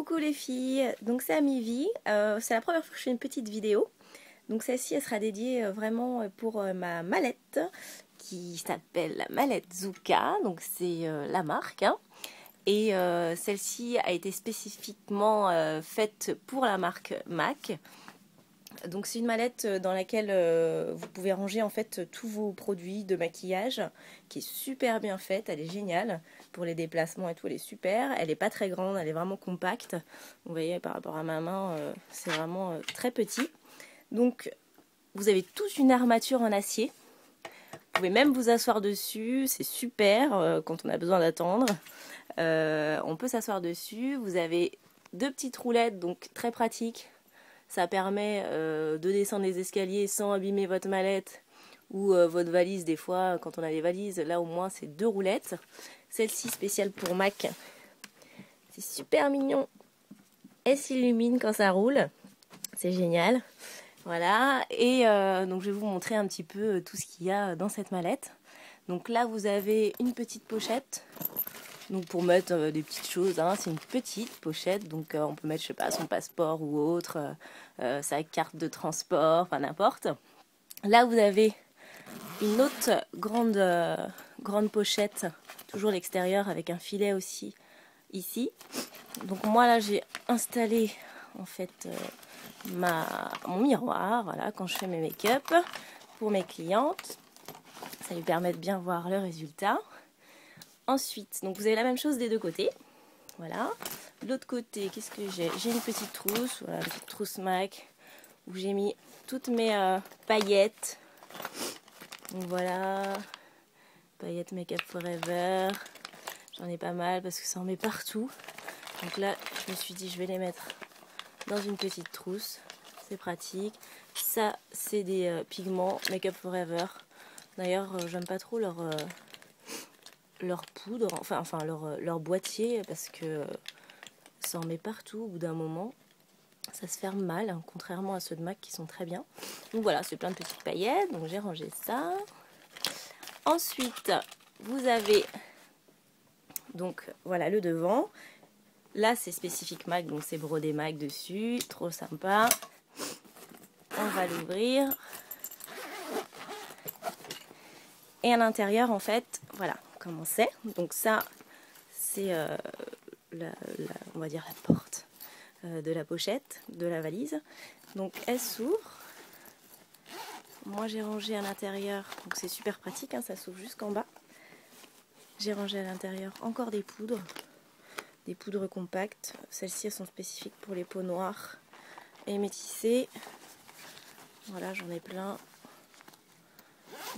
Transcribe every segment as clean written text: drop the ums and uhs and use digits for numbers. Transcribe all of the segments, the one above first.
Coucou les filles, donc c'est Amivie, c'est la première fois que je fais une petite vidéo. Donc celle-ci elle sera dédiée vraiment pour ma mallette qui s'appelle la mallette Zuka, donc c'est la marque. Hein. Et celle-ci a été spécifiquement faite pour la marque MAC. Donc c'est une mallette dans laquelle vous pouvez ranger en fait tous vos produits de maquillage, qui est super bien faite, elle est géniale pour les déplacements et tout, elle est super, elle est pas très grande, elle est vraiment compacte. Vous voyez par rapport à ma main, c'est vraiment très petit. Donc vous avez tous une armature en acier, vous pouvez même vous asseoir dessus, c'est super quand on a besoin d'attendre. On peut s'asseoir dessus, vous avez deux petites roulettes donc très pratiques. Ça permet de descendre les escaliers sans abîmer votre mallette ou votre valise. Des fois, quand on a des valises, là au moins c'est deux roulettes. Celle-ci spéciale pour Mac. C'est super mignon. Elle s'illumine quand ça roule. C'est génial. Voilà. Et donc je vais vous montrer un petit peu tout ce qu'il y a dans cette mallette. Donc là, vous avez une petite pochette. Donc pour mettre des petites choses, hein, c'est une petite pochette, donc on peut mettre, je sais pas, son passeport ou autre, sa carte de transport, enfin n'importe. Là vous avez une autre grande pochette, toujours l'extérieur avec un filet aussi ici. Donc moi là j'ai installé en fait mon miroir, voilà, quand je fais mes make-up pour mes clientes. Ça lui permet de bien voir le résultat. Ensuite, donc vous avez la même chose des deux côtés. Voilà. De l'autre côté, qu'est-ce que j'ai? J'ai une petite trousse, voilà, une petite trousse MAC, où j'ai mis toutes mes paillettes. Donc voilà, paillettes Make Up Forever. J'en ai pas mal parce que ça en met partout. Donc là, je me suis dit, je vais les mettre dans une petite trousse. C'est pratique. Ça, c'est des pigments Make Up Forever. D'ailleurs, j'aime pas trop leur poudre, enfin leur boîtier, parce que ça en met partout au bout d'un moment. Ça se ferme mal, hein, contrairement à ceux de MAC qui sont très bien. Donc voilà, c'est plein de petites paillettes, donc j'ai rangé ça. Ensuite, vous avez donc voilà le devant. Là, c'est spécifique MAC, donc c'est brodé MAC dessus, trop sympa. On va l'ouvrir. Et à l'intérieur, en fait, voilà comment c'est. Donc ça, c'est on va dire la porte de la pochette, de la valise. Donc elle s'ouvre. Moi j'ai rangé à l'intérieur, donc c'est super pratique, hein, ça s'ouvre jusqu'en bas. J'ai rangé à l'intérieur encore des poudres compactes. Celles-ci elles sont spécifiques pour les peaux noires et métissées. Voilà, j'en ai plein.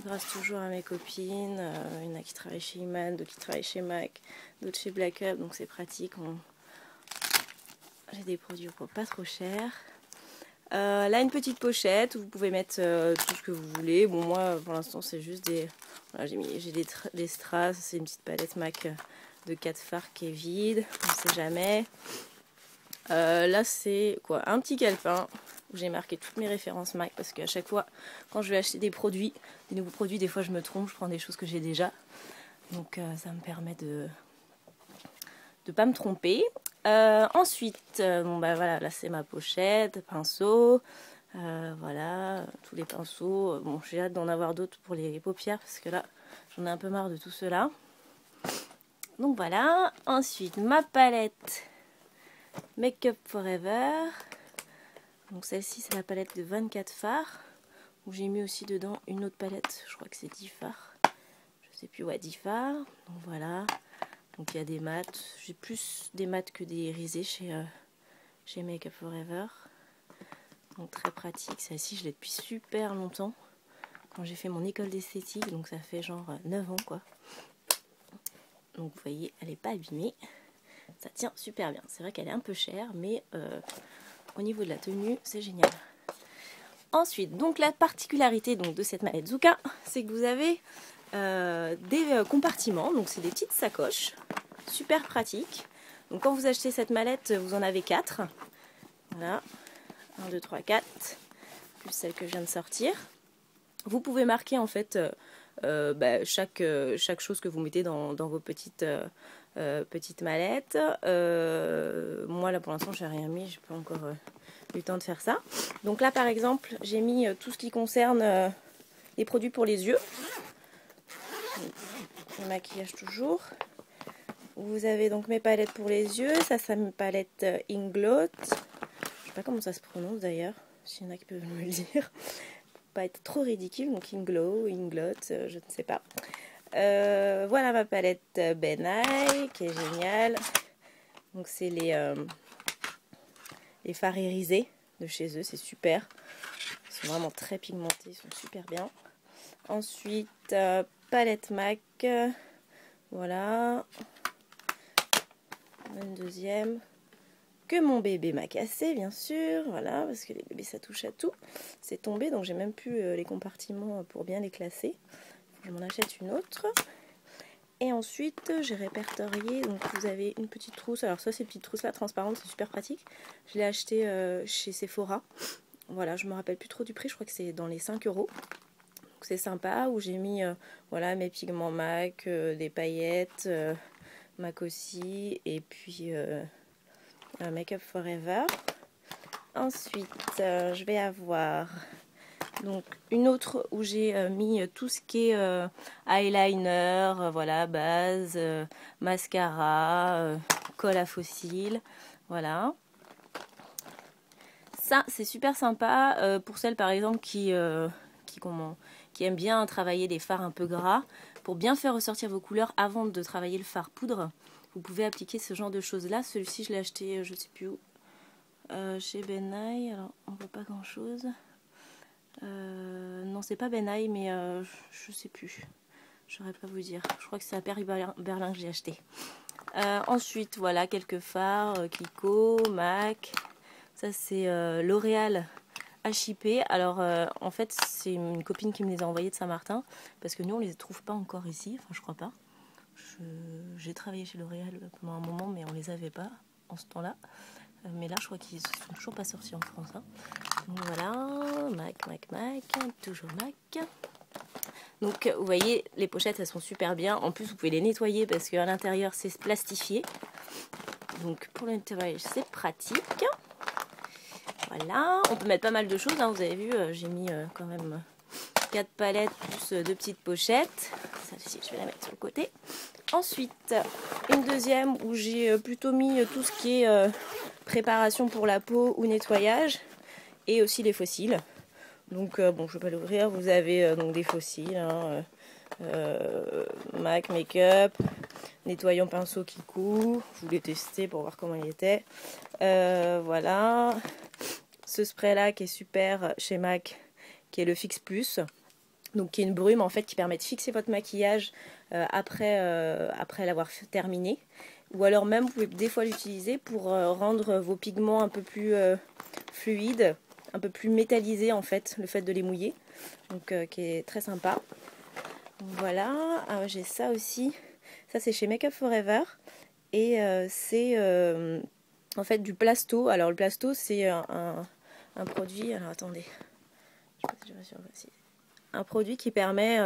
Grâce toujours à mes copines, il y en a qui travaillent chez Iman, d'autres qui travaillent chez MAC, d'autres chez Black Up, donc c'est pratique. J'ai des produits pas trop chers. Là, une petite pochette où vous pouvez mettre tout ce que vous voulez. Bon, moi, pour l'instant, c'est juste des... Voilà, j'ai des strass. C'est une petite palette MAC de 4 fards qui est vide. On ne sait jamais. Là, c'est quoi? Un petit calepin où j'ai marqué toutes mes références MAC. Parce qu'à chaque fois, quand je vais acheter des produits, des nouveaux produits, des fois, je me trompe. Je prends des choses que j'ai déjà. Donc, ça me permet de pas me tromper. Ensuite, bon bah voilà, là c'est ma pochette, pinceau, voilà, tous les pinceaux. Bon, j'ai hâte d'en avoir d'autres pour les paupières parce que là, j'en ai un peu marre de tout cela. Donc voilà. Ensuite, ma palette Make Up Forever. Donc celle-ci, c'est la palette de 24 fards. Où j'ai mis aussi dedans une autre palette, je crois que c'est 10 fards. Je sais plus, ouais, 10 fards. Donc voilà. Donc il y a des mats, j'ai plus des mats que des irisés chez Make Up Forever. Donc très pratique, celle-ci je l'ai depuis super longtemps. Quand j'ai fait mon école d'esthétique, donc ça fait genre 9 ans quoi. Donc vous voyez, elle n'est pas abîmée. Ça tient super bien. C'est vrai qu'elle est un peu chère, mais au niveau de la tenue, c'est génial. Ensuite, donc la particularité donc, de cette mallette Zuka, c'est que vous avez des compartiments, donc c'est des petites sacoches, super pratiques. Donc quand vous achetez cette mallette, vous en avez 4. Voilà, 1, 2, 3, 4, plus celle que je viens de sortir. Vous pouvez marquer en fait chaque chose que vous mettez dans vos petites petite mallette. Moi là pour l'instant j'ai rien mis, j'ai pas encore eu le temps de faire ça. Donc là par exemple j'ai mis tout ce qui concerne les produits pour les yeux. Le maquillage toujours. Vous avez donc mes palettes pour les yeux. Ça c'est mes palettes Inglot. Je sais pas comment ça se prononce d'ailleurs, s'il y en a qui peuvent me le dire. Pas être trop ridicule, donc Inglow, Inglot, je ne sais pas. Voilà ma palette Benai qui est géniale. Donc c'est les fards irisés de chez eux, c'est super. Ils sont vraiment très pigmentés, ils sont super bien. Ensuite palette MAC, voilà. Une deuxième. Que mon bébé m'a cassé bien sûr, voilà, parce que les bébés ça touche à tout. C'est tombé donc j'ai même plus les compartiments pour bien les classer. Je m'en achète une autre. Et ensuite j'ai répertorié, donc vous avez une petite trousse. Alors ça, ces petites trousses là transparentes, c'est super pratique. Je l'ai acheté chez Sephora. Voilà, je me rappelle plus trop du prix, je crois que c'est dans les 5 €. Donc c'est sympa, où j'ai mis voilà, mes pigments MAC, des paillettes, MAC aussi, et puis Make Up Forever. Ensuite je vais avoir donc une autre où j'ai mis tout ce qui est eyeliner, voilà, base, mascara, colle à faux cils, voilà. Ça c'est super sympa pour celles par exemple qui aiment bien travailler les fards un peu gras. Pour bien faire ressortir vos couleurs avant de travailler le fard poudre, vous pouvez appliquer ce genre de choses là. Celui-ci je l'ai acheté je sais plus où, chez Benai. Alors on voit pas grand chose. Non c'est pas Benai mais je sais plus. Je saurais pas vous dire. Je crois que c'est à Paris Berlin que j'ai acheté. Ensuite voilà quelques fards, Kiko, MAC. Ça c'est L'Oréal HIP. Alors en fait c'est une copine qui me les a envoyés de Saint-Martin parce que nous on les trouve pas encore ici, enfin je crois pas. J'ai travaillé chez L'Oréal pendant un moment mais on les avait pas en ce temps là, mais là je crois qu'ils sont toujours pas sortis en France hein. Donc voilà, MAC, toujours MAC. Donc vous voyez les pochettes elles sont super bien, en plus vous pouvez les nettoyer parce qu'à l'intérieur c'est plastifié, donc pour le nettoyage c'est pratique. Voilà, on peut mettre pas mal de choses, hein. Vous avez vu, j'ai mis quand même 4 palettes plus 2 petites pochettes. Celle-ci, je vais la mettre sur le côté. Ensuite, une deuxième où j'ai plutôt mis tout ce qui est préparation pour la peau ou nettoyage, et aussi les fossiles. Donc, bon, je ne vais pas l'ouvrir. Vous avez donc des fossiles, hein, MAC, Make-up, nettoyant pinceau Kiko. Je voulais tester pour voir comment il était. Voilà. Ce spray là qui est super chez MAC, qui est le Fix Plus, donc qui est une brume en fait qui permet de fixer votre maquillage après l'avoir terminé, ou alors même vous pouvez des fois l'utiliser pour rendre vos pigments un peu plus fluides, un peu plus métallisés en fait, le fait de les mouiller, donc qui est très sympa. Voilà, j'ai ça aussi, ça c'est chez Make Up Forever, et c'est en fait du Plasto. Alors le Plasto c'est un produit, alors attendez, je sais pas si je vais sur un produit qui permet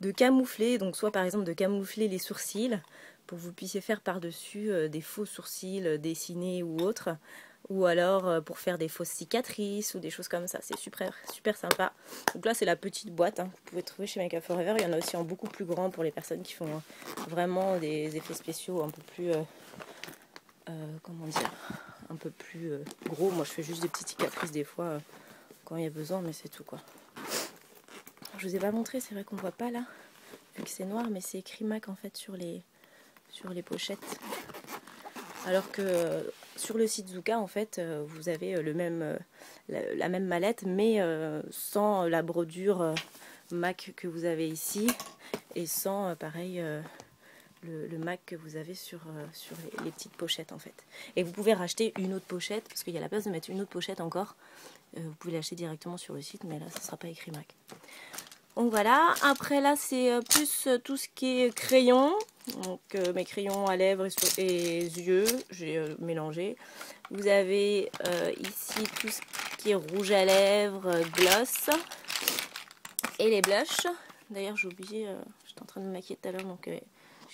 de camoufler, donc soit par exemple de camoufler les sourcils pour que vous puissiez faire par-dessus des faux sourcils dessinés ou autres, ou alors pour faire des fausses cicatrices ou des choses comme ça. C'est super sympa. Donc là c'est la petite boîte hein, que vous pouvez trouver chez Make Up Forever. Il y en a aussi en beaucoup plus grand pour les personnes qui font vraiment des effets spéciaux un peu plus comment dire, un peu plus gros. Moi je fais juste des petites cicatrices des fois quand il y a besoin, mais c'est tout quoi. Je vous ai pas montré, c'est vrai qu'on voit pas là vu que c'est noir, mais c'est écrit MAC en fait sur les pochettes, alors que sur le site Zuka en fait vous avez la même mallette mais sans la brodure MAC que vous avez ici, et sans pareil le MAC que vous avez sur les petites pochettes en fait. Et vous pouvez racheter une autre pochette parce qu'il y a la place de mettre une autre pochette encore. Vous pouvez l'acheter directement sur le site, mais là ça ne sera pas écrit MAC. Donc voilà, après là c'est plus tout ce qui est crayon. Donc mes crayons à lèvres et yeux, j'ai mélangé. Vous avez ici tout ce qui est rouge à lèvres, gloss et les blushs. D'ailleurs j'ai oublié, j'étais en train de me maquiller tout à l'heure, donc j'ai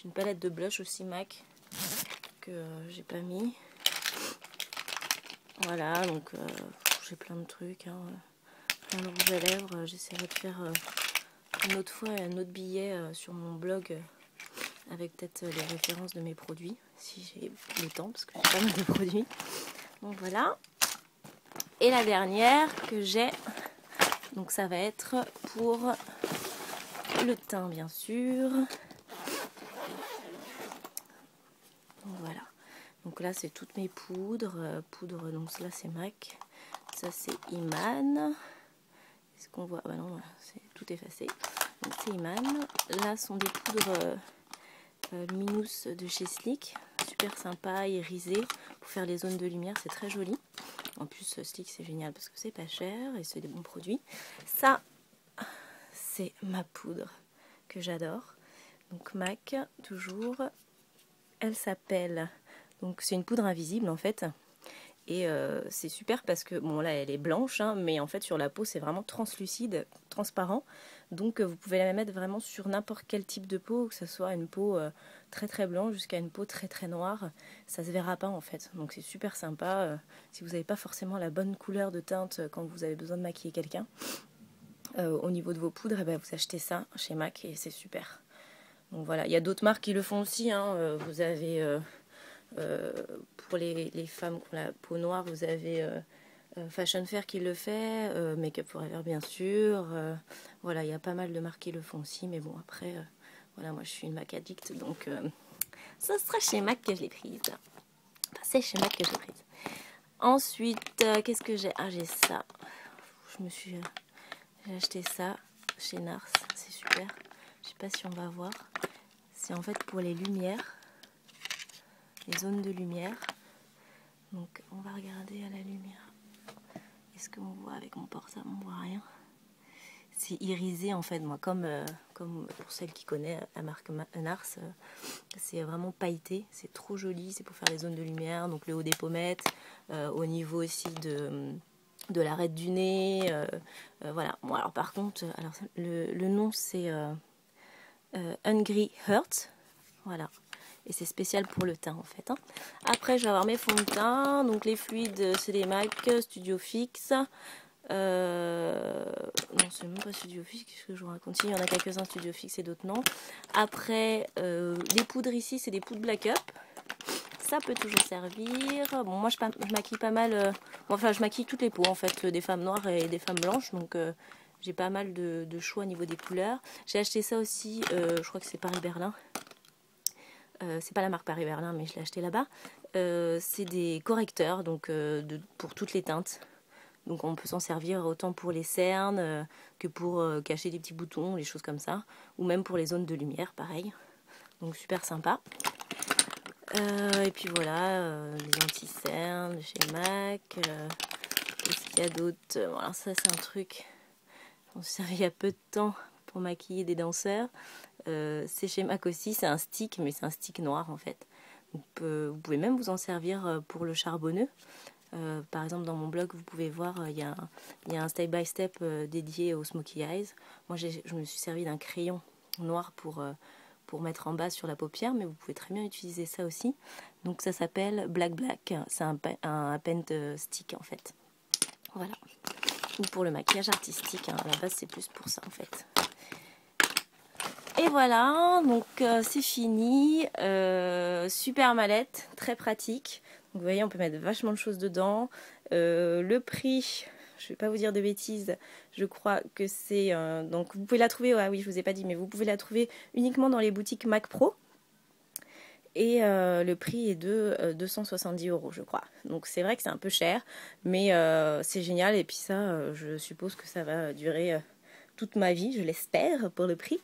une palette de blush aussi MAC que j'ai pas mis. Voilà, donc j'ai plein de trucs, hein, plein de rouge à lèvres. J'essaierai de faire une autre fois un autre billet sur mon blog avec peut-être les références de mes produits, si j'ai le temps, parce que j'ai pas mal de produits. Donc voilà. Et la dernière que j'ai, donc ça va être pour le teint bien sûr. Donc voilà. Donc là c'est toutes mes poudres. Donc là c'est MAC. Ça c'est Iman. Est-ce qu'on voit? Bah non, c'est tout effacé. Donc c'est Iman. Là sont des poudres luminous de chez Sleek. Super sympa, irisé. Pour faire les zones de lumière, c'est très joli. En plus Sleek c'est génial parce que c'est pas cher et c'est des bons produits. Ça c'est ma poudre que j'adore. Donc MAC toujours. Elle s'appelle, donc c'est une poudre invisible en fait, et c'est super parce que, bon là elle est blanche, hein, mais en fait sur la peau c'est vraiment translucide, transparent, donc vous pouvez la mettre vraiment sur n'importe quel type de peau, que ce soit une peau très très blanche jusqu'à une peau très très noire, ça se verra pas en fait, donc c'est super sympa, si vous n'avez pas forcément la bonne couleur de teinte quand vous avez besoin de maquiller quelqu'un, au niveau de vos poudres, eh ben, vous achetez ça chez MAC et c'est super. Donc voilà, il y a d'autres marques qui le font aussi, hein. Vous avez, pour les femmes qui ont la peau noire, vous avez Fashion Fair qui le fait, Make Up Forever bien sûr, voilà, il y a pas mal de marques qui le font aussi, mais bon après, voilà, moi je suis une MAC addict, donc ça sera chez MAC que je l'ai prise. Enfin, c'est chez MAC que je l'ai prise. Ensuite, qu'est-ce que j'ai? Ah, j'ai ça. J'ai acheté ça chez Nars, c'est super. Je sais pas si on va voir. C'est en fait pour les lumières, les zones de lumière. Donc on va regarder à la lumière. Est-ce qu'on voit avec mon portable? On voit rien. C'est irisé en fait, moi, comme pour celle qui connaît la marque Nars, c'est vraiment pailleté, c'est trop joli, c'est pour faire les zones de lumière, donc le haut des pommettes, au niveau aussi de l'arête du nez, voilà. Bon alors par contre, alors, le nom c'est Hungry Heart, voilà, et c'est spécial pour le teint en fait, hein. Après je vais avoir mes fonds de teint, donc les fluides c'est des MAC Studio Fix, non c'est même pas Studio Fix, qu'est-ce que je vous raconte, il y en a quelques-uns Studio Fix et d'autres non. Après les poudres ici c'est des poudres Black Up, ça peut toujours servir. Bon moi je maquille pas mal, enfin je maquille toutes les peaux en fait, des femmes noires et des femmes blanches, donc j'ai pas mal de choix au niveau des couleurs. J'ai acheté ça aussi, je crois que c'est Paris-Berlin. C'est pas la marque Paris-Berlin, mais je l'ai acheté là-bas. C'est des correcteurs donc, pour toutes les teintes. Donc on peut s'en servir autant pour les cernes que pour cacher des petits boutons, les choses comme ça. Ou même pour les zones de lumière, pareil. Donc super sympa. Et puis voilà, les anti-cernes de chez MAC. Qu'est-ce qu'il y a d'autre? Voilà, ça c'est un truc... On s'est servi il y a peu de temps pour maquiller des danseurs. C'est chez MAC aussi, c'est un stick, mais c'est un stick noir en fait. Donc, vous pouvez même vous en servir pour le charbonneux. Par exemple, dans mon blog, vous pouvez voir, il y a un step by step dédié aux smokey eyes. Moi, je me suis servi d'un crayon noir pour mettre en bas sur la paupière, mais vous pouvez très bien utiliser ça aussi. Donc, ça s'appelle Black Black. C'est un paint stick en fait. Voilà. Ou pour le maquillage artistique, hein. À la base c'est plus pour ça en fait. Et voilà, donc c'est fini. Super mallette, très pratique. Donc, vous voyez, on peut mettre vachement de choses dedans. Le prix, je ne vais pas vous dire de bêtises, je crois que c'est... donc vous pouvez la trouver, ah oui je vous ai pas dit, mais vous pouvez la trouver uniquement dans les boutiques Mac Pro. Et le prix est de 270 € je crois. Donc c'est vrai que c'est un peu cher, mais c'est génial. Et puis ça, je suppose que ça va durer toute ma vie, je l'espère, pour le prix.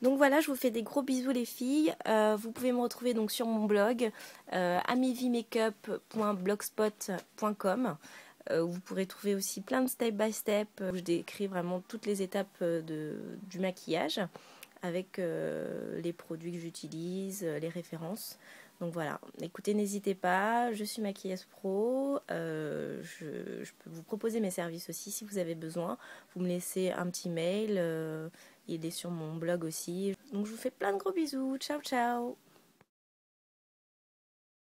Donc voilà, je vous fais des gros bisous les filles. Vous pouvez me retrouver donc sur mon blog amivimakeup.blogspot.com. Vous pourrez trouver aussi plein de step by step où je décris vraiment toutes les étapes du maquillage, avec les produits que j'utilise, les références. Donc voilà, écoutez, n'hésitez pas, je suis maquilleuse pro, je peux vous proposer mes services aussi si vous avez besoin. Vous me laissez un petit mail, il est sur mon blog aussi. Donc je vous fais plein de gros bisous, ciao ciao.